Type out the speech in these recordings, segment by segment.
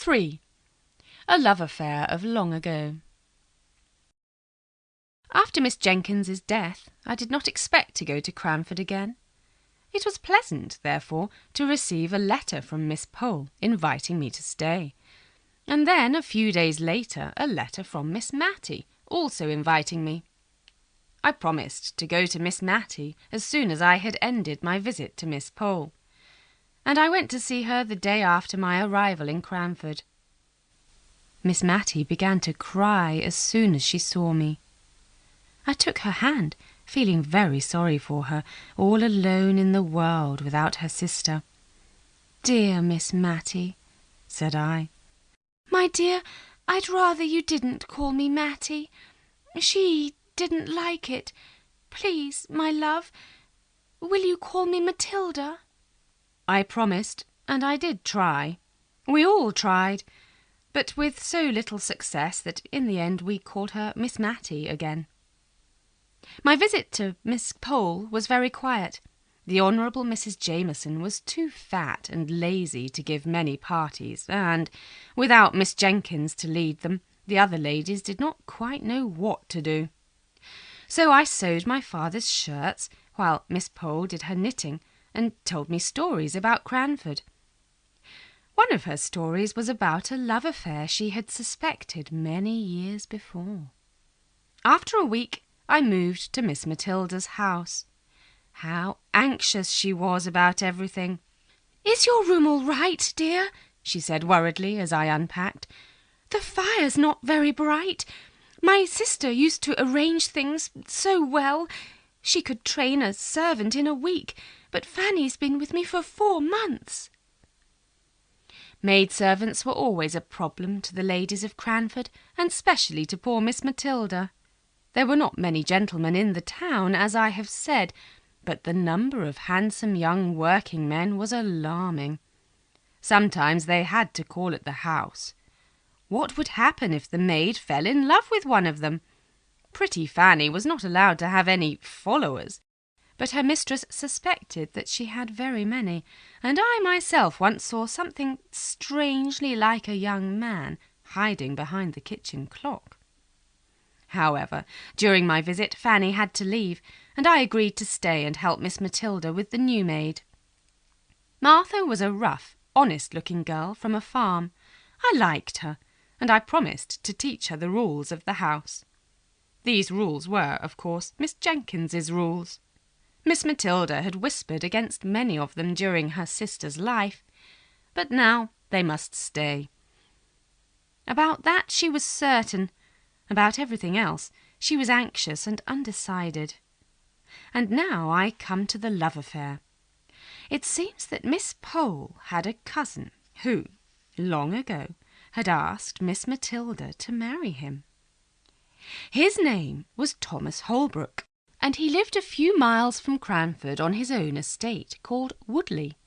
3. A love affair of long ago. After Miss Jenkins's death, I did not expect to go to Cranford again. It was pleasant, therefore, to receive a letter from Miss Pole inviting me to stay, and then a few days later a letter from Miss Matty also inviting me. I promised to go to Miss Matty as soon as I had ended my visit to Miss Pole, and I went to see her the day after my arrival in Cranford. Miss Matty began to cry as soon as she saw me. I took her hand, feeling very sorry for her, all alone in the world without her sister. "Dear Miss Matty," said I. "My dear, I'd rather you didn't call me Matty. She didn't like it. Please, my love, will you call me Matilda?" I promised, and I did try. We all tried, but with so little success that in the end we called her Miss Matty again. My visit to Miss Pole was very quiet. The Honourable Mrs. Jameson was too fat and lazy to give many parties, and, without Miss Jenkins to lead them, the other ladies did not quite know what to do. So I sewed my father's shirts, while Miss Pole did her knitting, and told me stories about Cranford. One of her stories was about a love affair she had suspected many years before. After a week, I moved to Miss Matilda's house. How anxious she was about everything. "Is your room all right, dear?" she said worriedly as I unpacked. "The fire's not very bright. My sister used to arrange things so well. She could train a servant in a week, but Fanny's been with me for 4 months. Maidservants were always a problem to the ladies of Cranford, and specially to poor Miss Matilda. There were not many gentlemen in the town, as I have said, but the number of handsome young working men was alarming. Sometimes they had to call at the house. What would happen if the maid fell in love with one of them? Pretty Fanny was not allowed to have any followers, but her mistress suspected that she had very many, and I myself once saw something strangely like a young man hiding behind the kitchen clock. However, during my visit Fanny had to leave, and I agreed to stay and help Miss Matilda with the new maid. Martha was a rough, honest-looking girl from a farm. I liked her, and I promised to teach her the rules of the house. These rules were, of course, Miss Jenkins's rules. Miss Matilda had whispered against many of them during her sister's life, but now they must stay. About that she was certain. About everything else she was anxious and undecided. And now I come to the love affair. It seems that Miss Pole had a cousin who, long ago, had asked Miss Matilda to marry him. His name was Thomas Holbrook, and he lived a few miles from Cranford on his own estate called Woodley.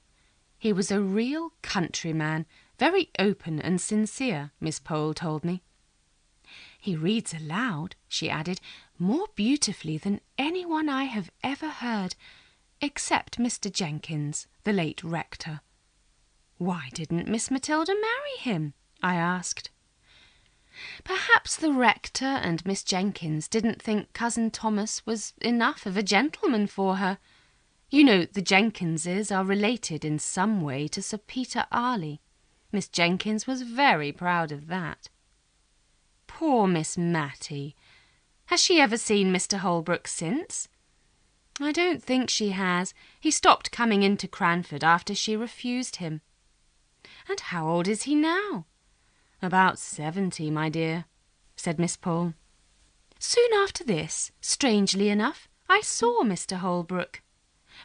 He was a real countryman, very open and sincere, Miss Pole told me. He reads aloud, she added, more beautifully than anyone I have ever heard, except Mr. Jenkins, the late rector. Why didn't Miss Matilda marry him? I asked. Perhaps the rector and Miss Jenkins didn't think cousin Thomas was enough of a gentleman for her. You know, the Jenkinses are related in some way to Sir Peter Arley. Miss Jenkins was very proud of that. Poor Miss Matty. Has she ever seen Mr. Holbrook since? I don't think she has. He stopped coming into Cranford after she refused him. And how old is he now? About 70, my dear, said Miss Pole. Soon after this, strangely enough, I saw Mr. Holbrook.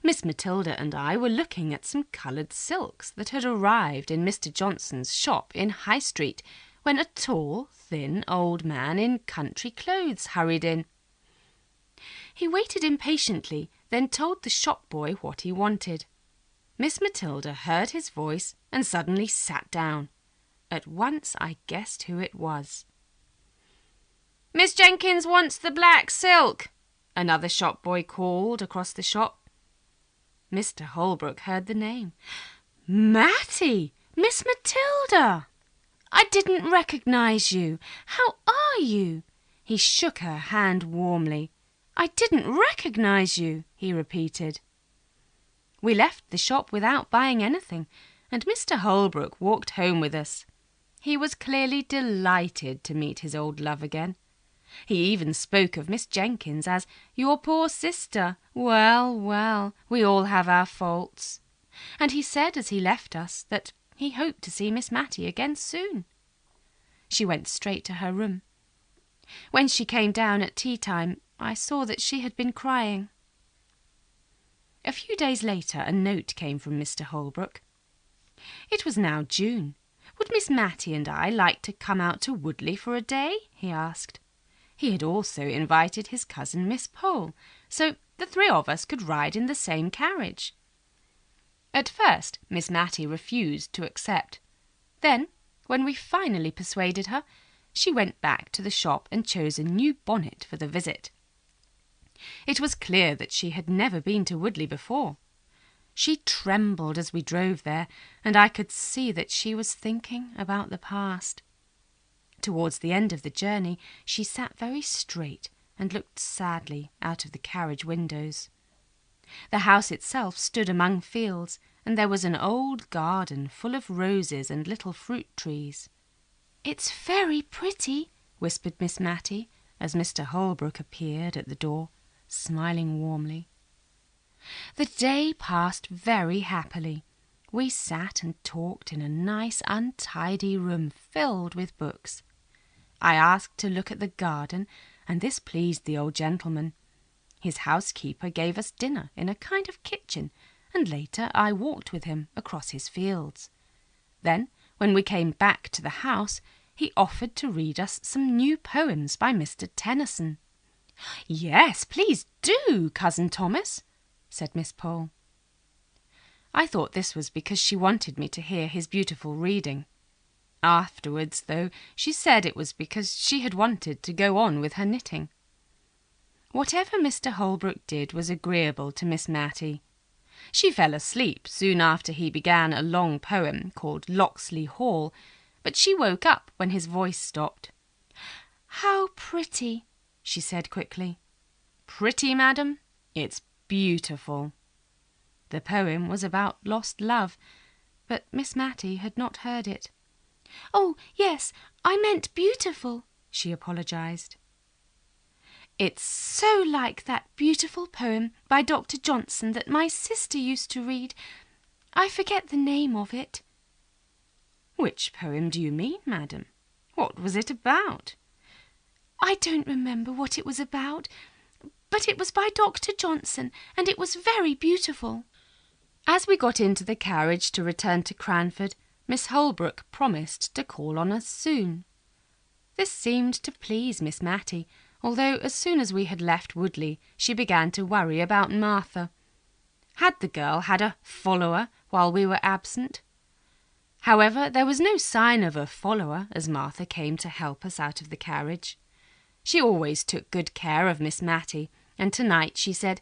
Miss Matilda and I were looking at some coloured silks that had arrived in Mr. Johnson's shop in High Street, when a tall, thin old man in country clothes hurried in. He waited impatiently, then told the shop boy what he wanted. Miss Matilda heard his voice and suddenly sat down. At once I guessed who it was. "Miss Jenkins wants the black silk," another shop boy called across the shop. Mr. Holbrook heard the name. "Matty! Miss Matilda!" I didn't recognise you. How are you?" He shook her hand warmly. "I didn't recognise you," he repeated. We left the shop without buying anything, and Mr. Holbrook walked home with us. He was clearly delighted to meet his old love again. He even spoke of Miss Jenkins as "your poor sister." Well, well, we all have our faults. And he said as he left us that he hoped to see Miss Matty again soon. She went straight to her room. When she came down at tea time, I saw that she had been crying. A few days later a note came from Mr. Holbrook. It was now June. Would Miss Matty and I like to come out to Woodley for a day? He asked. He had also invited his cousin Miss Pole, so the three of us could ride in the same carriage. At first Miss Matty refused to accept. Then, when we finally persuaded her, she went back to the shop and chose a new bonnet for the visit. It was clear that she had never been to Woodley before. She trembled as we drove there, and I could see that she was thinking about the past. Towards the end of the journey, she sat very straight and looked sadly out of the carriage windows. The house itself stood among fields, and there was an old garden full of roses and little fruit trees. "It's very pretty," whispered Miss Matty, as Mr. Holbrook appeared at the door, smiling warmly. The day passed very happily. We sat and talked in a nice untidy room filled with books. I asked to look at the garden, and this pleased the old gentleman. His housekeeper gave us dinner in a kind of kitchen, and later I walked with him across his fields. Then, when we came back to the house, he offered to read us some new poems by Mr. Tennyson. "Yes, please do, Cousin Thomas," said Miss Pole. I thought this was because she wanted me to hear his beautiful reading. Afterwards, though, she said it was because she had wanted to go on with her knitting. Whatever Mr. Holbrook did was agreeable to Miss Matty. She fell asleep soon after he began a long poem called Locksley Hall, but she woke up when his voice stopped. "How pretty," she said quickly. "Pretty, madam? It's beautiful." The poem was about lost love, but Miss Matty had not heard it. "Oh, yes, I meant beautiful," she apologised. "It's so like that beautiful poem by Dr. Johnson that my sister used to read. I forget the name of it." "Which poem do you mean, madam? What was it about?" "I don't remember what it was about, but it was by Dr. Johnson, and it was very beautiful." As we got into the carriage to return to Cranford, Miss Holbrook promised to call on us soon. This seemed to please Miss Matty, although as soon as we had left Woodley, she began to worry about Martha. Had the girl had a follower while we were absent? However, there was no sign of a follower as Martha came to help us out of the carriage. She always took good care of Miss Matty, and tonight she said,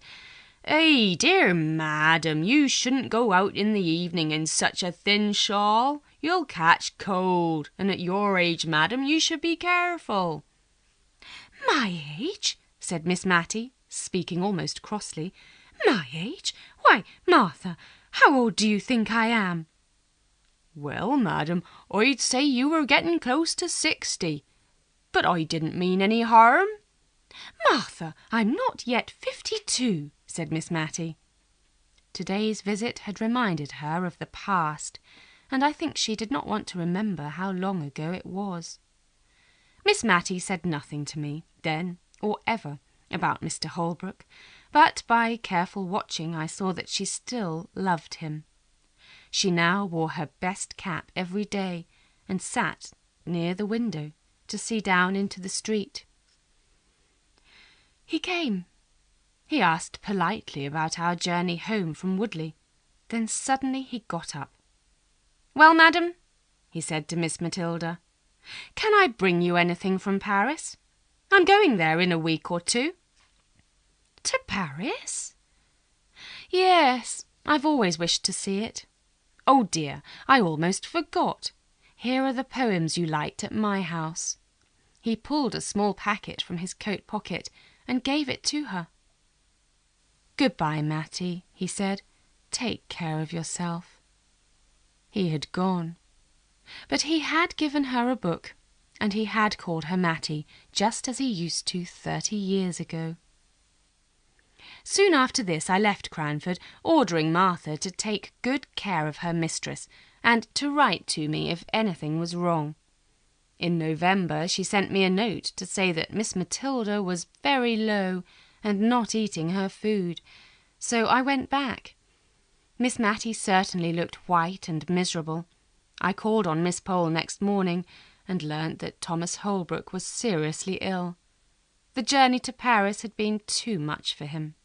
"Eh, dear madam, you shouldn't go out in the evening in such a thin shawl. You'll catch cold, and at your age, madam, you should be careful." "My age?" said Miss Matty, speaking almost crossly. "My age? Why, Martha, how old do you think I am?" "Well, madam, I'd say you were getting close to 60. But I didn't mean any harm." "Martha, I'm not yet 52, said Miss Matty. Today's visit had reminded her of the past, and I think she did not want to remember how long ago it was. Miss Matty said nothing to me, then or ever, about Mr. Holbrook, but by careful watching I saw that she still loved him. She now wore her best cap every day and sat near the window to see down into the street. He came. He asked politely about our journey home from Woodley. Then suddenly he got up. "Well, madam," he said to Miss Matilda, "can I bring you anything from Paris? I'm going there in a week or two." "To Paris?" "Yes, I've always wished to see it. Oh dear, I almost forgot. here are the poems you liked at my house." He pulled a small packet from his coat pocket and gave it to her. "Goodbye, Mattie," he said. "Take care of yourself." He had gone. But he had given her a book, and he had called her Mattie, just as he used to 30 years ago. Soon after this I left Cranford, ordering Martha to take good care of her mistress, and to write to me if anything was wrong. In November she sent me a note to say that Miss Matilda was very low and not eating her food, so I went back. Miss Mattie certainly looked white and miserable. I called on Miss Pole next morning and learnt that Thomas Holbrook was seriously ill. The journey to Paris had been too much for him.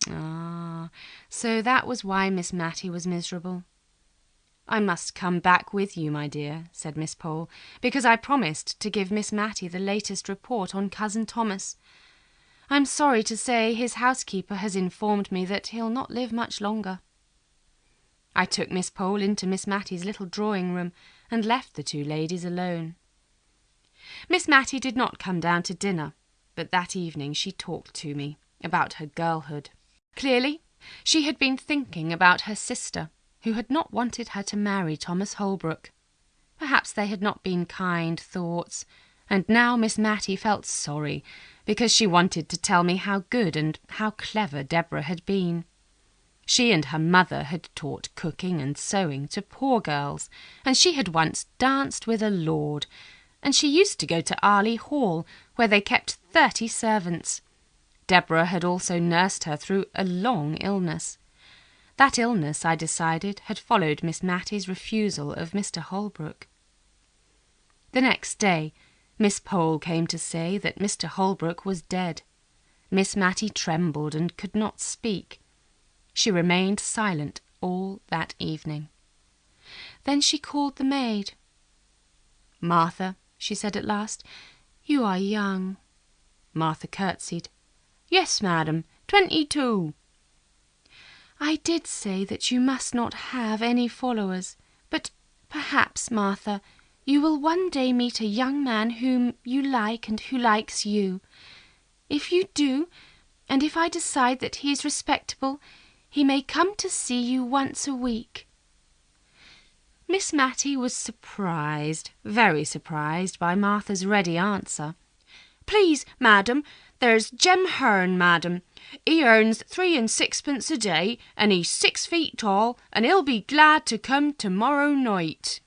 Ah, so that was why Miss Mattie was miserable. "I must come back with you, my dear," said Miss Pole, "because I promised to give Miss Mattie the latest report on Cousin Thomas. I'm sorry to say his housekeeper has informed me that he'll not live much longer." I took Miss Pole into Miss Mattie's little drawing-room and left the two ladies alone. Miss Mattie did not come down to dinner, but that evening she talked to me about her girlhood. Clearly, she had been thinking about her sister, who had not wanted her to marry Thomas Holbrook. Perhaps they had not been kind thoughts, and now Miss Mattie felt sorry because she wanted to tell me how good and how clever Deborah had been. She and her mother had taught cooking and sewing to poor girls, and she had once danced with a lord, and she used to go to Arley Hall, where they kept 30 servants. Deborah had also nursed her through a long illness. That illness, I decided, had followed Miss Mattie's refusal of Mr. Holbrook. The next day, Miss Pole came to say that Mr. Holbrook was dead. Miss Mattie trembled and could not speak. She remained silent all that evening. Then she called the maid. "Martha," she said at last, "you are young." Martha curtsied. "Yes, madam, 22. "I did say that you must not have any followers, but perhaps, Martha, you will one day meet a young man whom you like and who likes you. If you do, and if I decide that he is respectable, he may come to see you once a week." Miss Mattie was surprised, very surprised, by Martha's ready answer. "Please, madam, there's Jem Hearn, madam. He earns 3 and 6pence a day, and he's 6 feet tall, and he'll be glad to come to-morrow night."